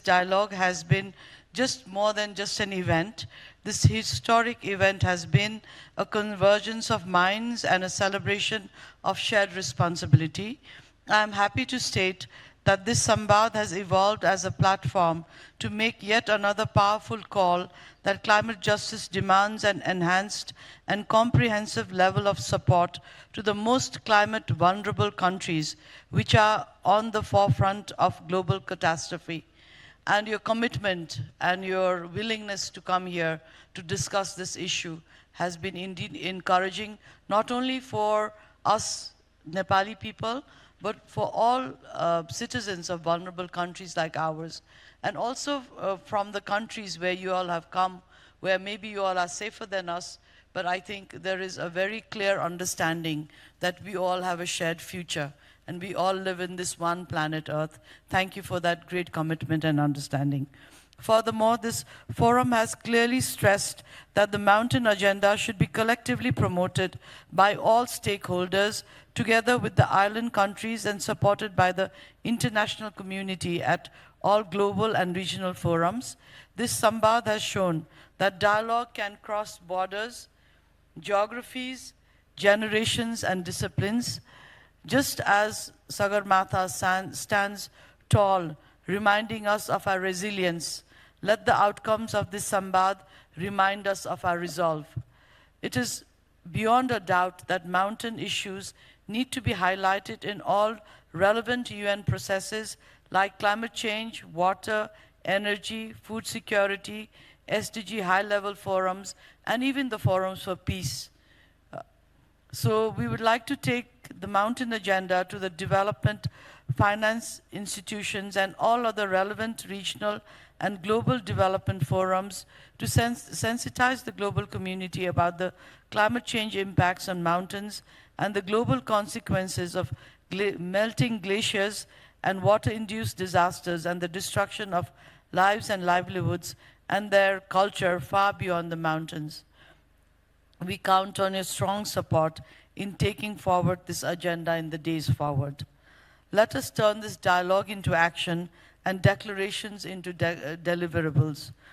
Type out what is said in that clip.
dialogue has been just more than just an event. This historic event has been a convergence of minds and a celebration of shared responsibility. I am happy to state that this Samvad has evolved as a platform to make yet another powerful call that climate justice demands an enhanced and comprehensive level of support to the most climate vulnerable countries which are on the forefront of global catastrophe. And your commitment and your willingness to come here to discuss this issue has been indeed encouraging, not only for us Nepali people, but for all citizens of vulnerable countries like ours, and also from the countries where you all have come, where maybe you all are safer than us, but I think there is a very clear understanding that we all have a shared future and we all live in this one planet Earth. Thank you for that great commitment and understanding. Furthermore, this forum has clearly stressed that the mountain agenda should be collectively promoted by all stakeholders together with the island countries and supported by the international community at all global and regional forums. This Samvad has shown that dialogue can cross borders, geographies, generations and disciplines, just as Sagarmatha stands tall, reminding us of our resilience. Let the outcomes of this Samvad remind us of our resolve. It is beyond a doubt that mountain issues need to be highlighted in all relevant UN processes like climate change, water, energy, food security, SDG high-level forums, and even the forums for peace. So we would like to take the mountain agenda to the development finance institutions and all other relevant regional and global development forums to sensitize the global community about the climate change impacts on mountains and the global consequences of melting glaciers and water-induced disasters and the destruction of lives and livelihoods and their culture far beyond the mountains. We count on your strong support in taking forward this agenda in the days forward. Let us turn this dialogue into action and declarations into deliverables.